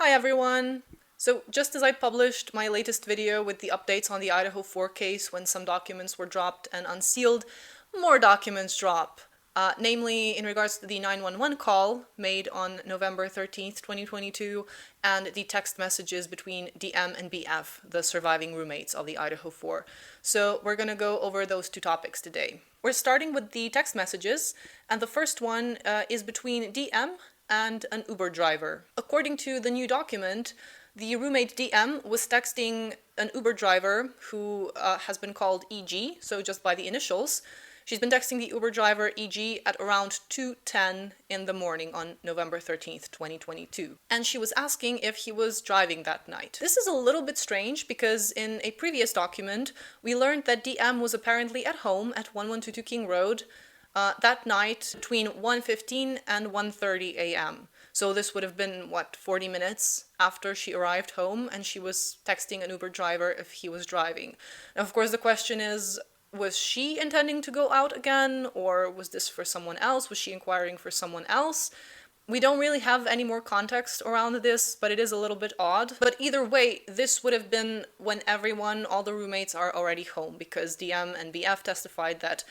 Hi everyone! So just as I published my latest video with the updates on the Idaho 4 case when some documents were dropped and unsealed, more documents drop. Namely, in regards to the 911 call made on November 13th, 2022, and the text messages between DM and BF, the surviving roommates of the Idaho 4. So we're gonna go over those two topics today. We're starting with the text messages, and the first one is between DM and an Uber driver. According to the new document, the roommate DM was texting an Uber driver who has been called EG, so just by the initials. She's been texting the Uber driver EG at around 2:10 in the morning on November 13th, 2022. And she was asking if he was driving that night. This is a little bit strange because in a previous document, we learned that DM was apparently at home at 1122 King Road that night between 1:15 and 1:30 a.m. So this would have been, 40 minutes after she arrived home, and she was texting an Uber driver if he was driving. Now, of course, the question is, was she intending to go out again, or was this for someone else? Was she inquiring for someone else? We don't really have any more context around this, but it is a little bit odd. But either way, this would have been when all the roommates are already home, because DM and BF testified that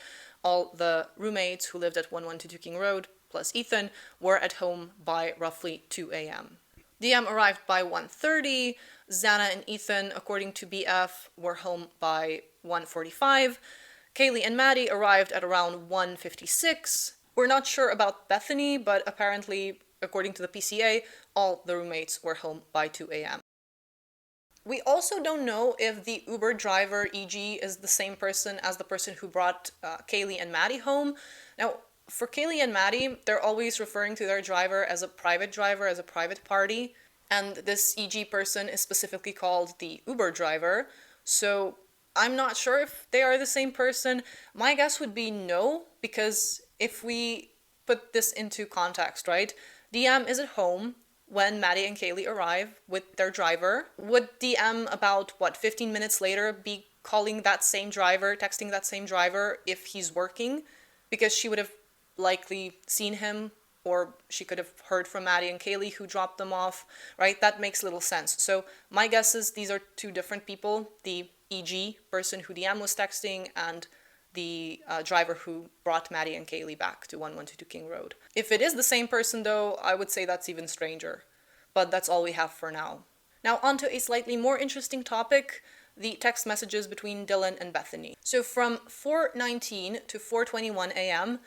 all the roommates who lived at 1122 King Road, plus Ethan, were at home by roughly 2 a.m. DM arrived by 1:30, Xana and Ethan, according to BF, were home by 1:45. Kaylee and Maddie arrived at around 1:56. We're not sure about Bethany, but apparently, according to the PCA, all the roommates were home by 2 a.m. We also don't know if the Uber driver, EG, is the same person as the person who brought Kaylee and Maddie home. Now, for Kaylee and Maddie, they're always referring to their driver, as a private party, and this EG person is specifically called the Uber driver, so I'm not sure if they are the same person. My guess would be no, because if we put this into context, right? DM is at home when Maddie and Kaylee arrive with their driver. Would DM about, 15 minutes later be calling that same driver, texting that same driver if he's working? Because she would have likely seen him, or she could have heard from Maddie and Kaylee who dropped them off, right? That makes little sense. So my guess is these are two different people, the EG person who DM was texting and the driver who brought Maddie and Kaylee back to 1122 King Road. If it is the same person though, I would say that's even stranger. But that's all we have for now. Now onto a slightly more interesting topic, the text messages between Dylan and Bethany. So from 4:19 to 4:21 a.m.,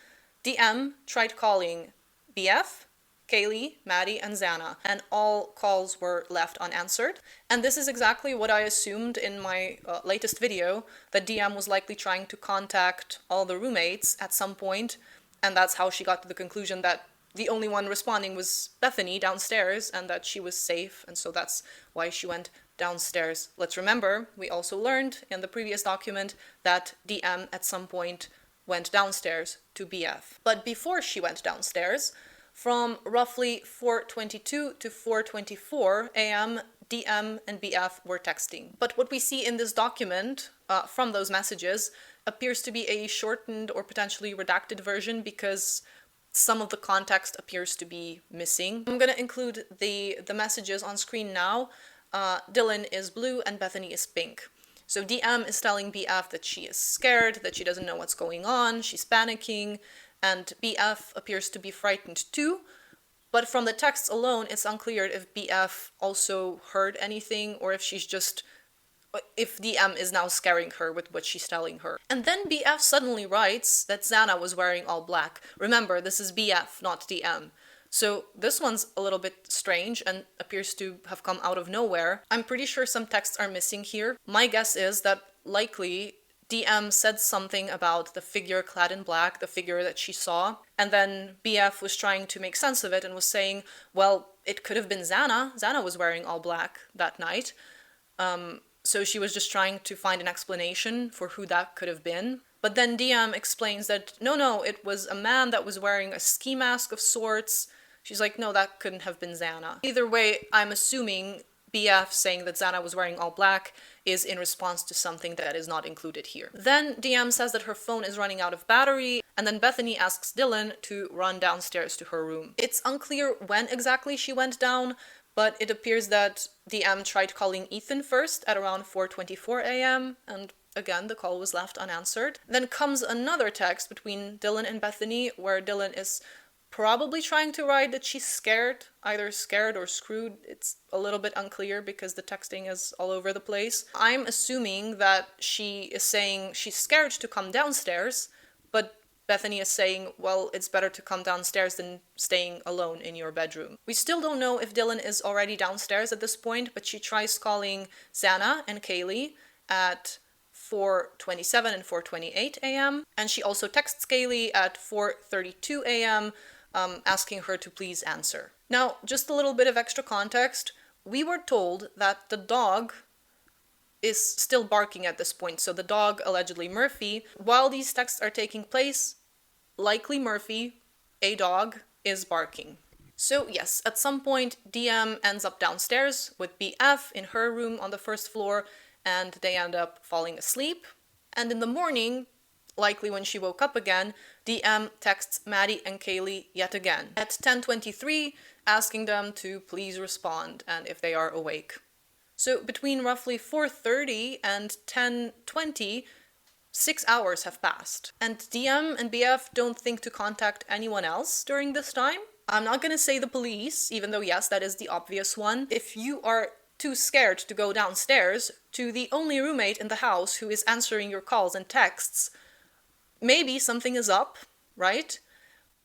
DM tried calling BF, Kaylee, Maddie, and Xana, and all calls were left unanswered. And this is exactly what I assumed in my latest video, that DM was likely trying to contact all the roommates at some point, and that's how she got to the conclusion that the only one responding was Bethany downstairs, and that she was safe, and so that's why she went downstairs. Let's remember, we also learned in the previous document that DM at some point went downstairs to BF. But before she went downstairs, from roughly 4:22 to 4:24 a.m., DM and BF were texting. But what we see in this document from those messages appears to be a shortened or potentially redacted version, because some of the context appears to be missing. I'm going to include the messages on screen now. Dylan is blue and Bethany is pink. So DM is telling BF that she is scared, that she doesn't know what's going on, she's panicking, and BF appears to be frightened too. But from the texts alone, it's unclear if BF also heard anything, or if DM is now scaring her with what she's telling her. And then BF suddenly writes that Xana was wearing all black. Remember, this is BF, not DM. So this one's a little bit strange and appears to have come out of nowhere. I'm pretty sure some texts are missing here. My guess is that likely DM said something about the figure clad in black, the figure that she saw, and then BF was trying to make sense of it and was saying, well, it could have been Xana. Xana was wearing all black that night. So she was just trying to find an explanation for who that could have been. But then DM explains that, no, it was a man that was wearing a ski mask of sorts. She's like, no, that couldn't have been Xana. Either way, I'm assuming BF saying that Xana was wearing all black is in response to something that is not included here. Then DM says that her phone is running out of battery, and then Bethany asks Dylan to run downstairs to her room. It's unclear when exactly she went down, but it appears that DM tried calling Ethan first at around 4:24 a.m., and again, the call was left unanswered. Then comes another text between Dylan and Bethany, where Dylan is probably trying to write that she's scared, either scared or screwed. It's a little bit unclear because the texting is all over the place. I'm assuming that she is saying she's scared to come downstairs, but Bethany is saying, well, it's better to come downstairs than staying alone in your bedroom. We still don't know if Dylan is already downstairs at this point, but she tries calling Xana and Kaylee at 4:27 and 4:28 a.m. And she also texts Kaylee at 4:32 a.m. Asking her to please answer. Now, just a little bit of extra context. We were told that the dog is still barking at this point. So the dog, allegedly Murphy, while these texts are taking place, likely Murphy, a dog, is barking. So yes, at some point DM ends up downstairs with BF in her room on the first floor, and they end up falling asleep. And in the morning, likely when she woke up again, DM texts Maddie and Kaylee yet again at 10:23, asking them to please respond and if they are awake. So between roughly 4:30 and 10:20, 6 hours have passed. And DM and BF don't think to contact anyone else during this time. I'm not gonna say the police, even though yes, that is the obvious one. If you are too scared to go downstairs to the only roommate in the house who is answering your calls and texts, maybe something is up, right?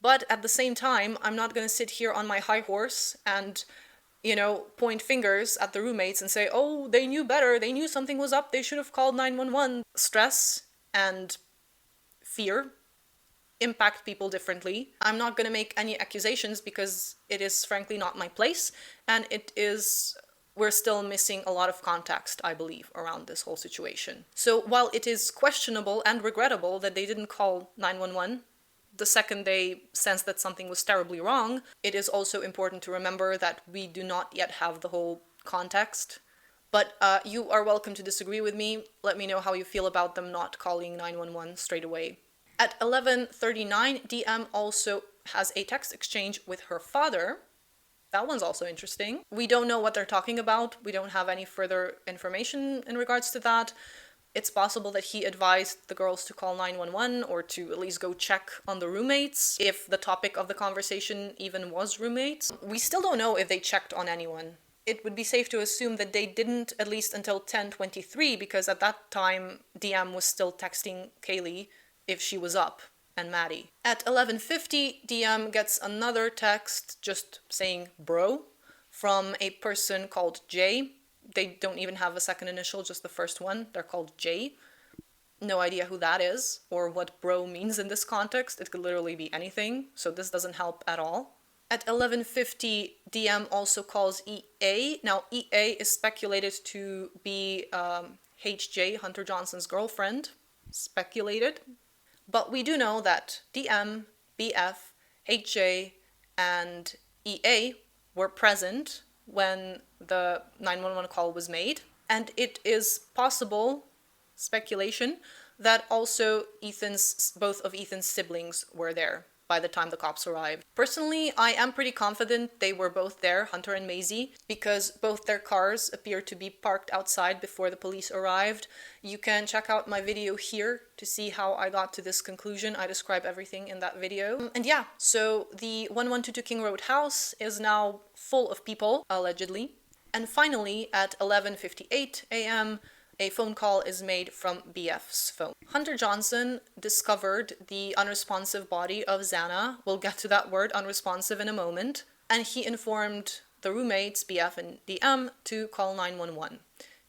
But at the same time, I'm not gonna sit here on my high horse and, point fingers at the roommates and say, oh, they knew better, they knew something was up, they should have called 911. Stress and fear impact people differently. I'm not gonna make any accusations because it is frankly not my place, and we're still missing a lot of context, I believe, around this whole situation. So while it is questionable and regrettable that they didn't call 911 the second they sensed that something was terribly wrong, it is also important to remember that we do not yet have the whole context. But you are welcome to disagree with me. Let me know how you feel about them not calling 911 straight away. At 11:39, DM also has a text exchange with her father. That one's also interesting. We don't know what they're talking about. We don't have any further information in regards to that. It's possible that he advised the girls to call 911 or to at least go check on the roommates, if the topic of the conversation even was roommates. We still don't know if they checked on anyone. It would be safe to assume that they didn't, at least until 10:23, because at that time DM was still texting Kaylee if she was up, and Maddie. At 11:50, DM gets another text just saying bro from a person called Jay. They don't even have a second initial, just the first one. They're called Jay. No idea who that is or what bro means in this context. It could literally be anything, so this doesn't help at all. At 11:50, DM also calls EA. Now, EA is speculated to be HJ, Hunter Johnson's girlfriend. Speculated. But we do know that DM, BF, HJ, and EA were present when the 911 call was made. And it is possible, speculation, that also both of Ethan's siblings were there by the time the cops arrived. Personally, I am pretty confident they were both there, Hunter and Maisie, because both their cars appear to be parked outside before the police arrived. You can check out my video here to see how I got to this conclusion. I describe everything in that video. And yeah, so the 1122 King Road house is now full of people, allegedly. And finally, at 11:58 a.m., a phone call is made from BF's phone. Hunter Johnson discovered the unresponsive body of Xana. We'll get to that word, unresponsive, in a moment. And he informed the roommates, BF and DM, to call 911.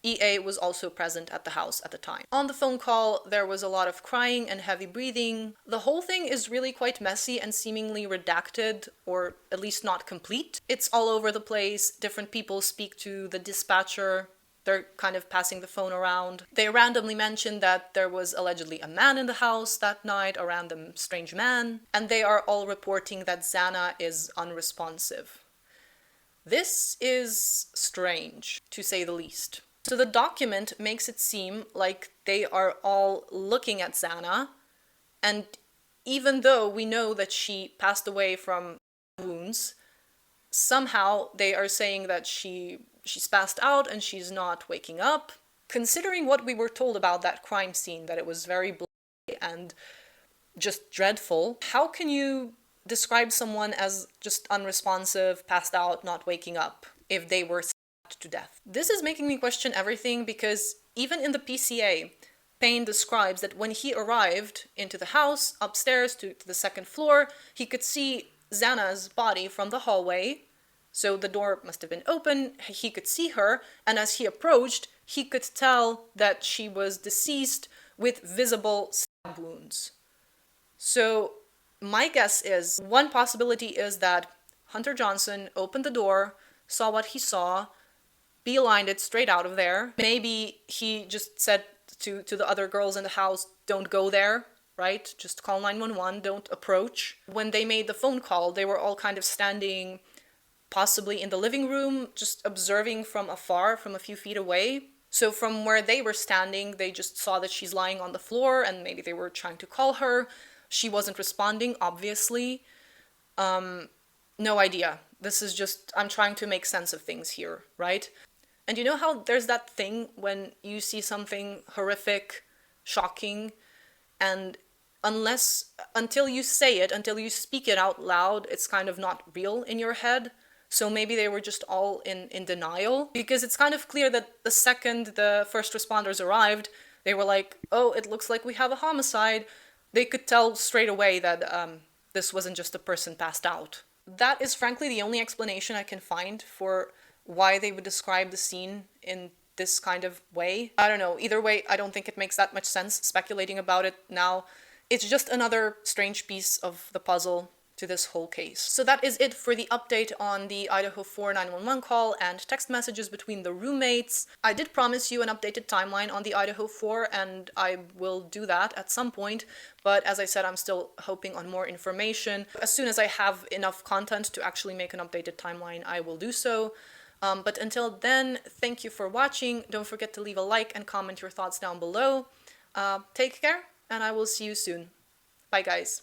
EA was also present at the house at the time. On the phone call, there was a lot of crying and heavy breathing. The whole thing is really quite messy and seemingly redacted, or at least not complete. It's all over the place. Different people speak to the dispatcher. They're kind of passing the phone around. They randomly mentioned that there was allegedly a man in the house that night, a random strange man, and they are all reporting that Xana is unresponsive. This is strange, to say the least. So the document makes it seem like they are all looking at Xana, and even though we know that she passed away from wounds, somehow they are saying that she's passed out and she's not waking up. Considering what we were told about that crime scene, that it was very bloody and just dreadful, how can you describe someone as just unresponsive, passed out, not waking up, if they were stabbed to death? This is making me question everything, because even in the PCA, Payne describes that when he arrived into the house, upstairs to the second floor, he could see Xana's body from the hallway. So the door must have been open, he could see her, and as he approached, he could tell that she was deceased with visible stab wounds. So my guess is, one possibility is that Hunter Johnson opened the door, saw what he saw, beelined it straight out of there. Maybe he just said to the other girls in the house, don't go there, right? Just call 911, don't approach. When they made the phone call, they were all kind of standing possibly in the living room, just observing from afar, from a few feet away. So from where they were standing, they just saw that she's lying on the floor, and maybe they were trying to call her. She wasn't responding, obviously. No idea. This is just, I'm trying to make sense of things here, right? And you know how there's that thing when you see something horrific, shocking, and until you say it, until you speak it out loud, it's kind of not real in your head. So maybe they were just all in denial, because it's kind of clear that the second the first responders arrived, they were like, oh, it looks like we have a homicide. They could tell straight away that this wasn't just a person passed out. That is frankly the only explanation I can find for why they would describe the scene in this kind of way. I don't know. Either way, I don't think it makes that much sense speculating about it now. It's just another strange piece of the puzzle to this whole case. So that is it for the update on the Idaho 4 911 call and text messages between the roommates. I did promise you an updated timeline on the Idaho 4, and I will do that at some point, but as I said, I'm still hoping on more information. As soon as I have enough content to actually make an updated timeline, I will do so. But until then, thank you for watching. Don't forget to leave a like and comment your thoughts down below. Take care, and I will see you soon. Bye, guys.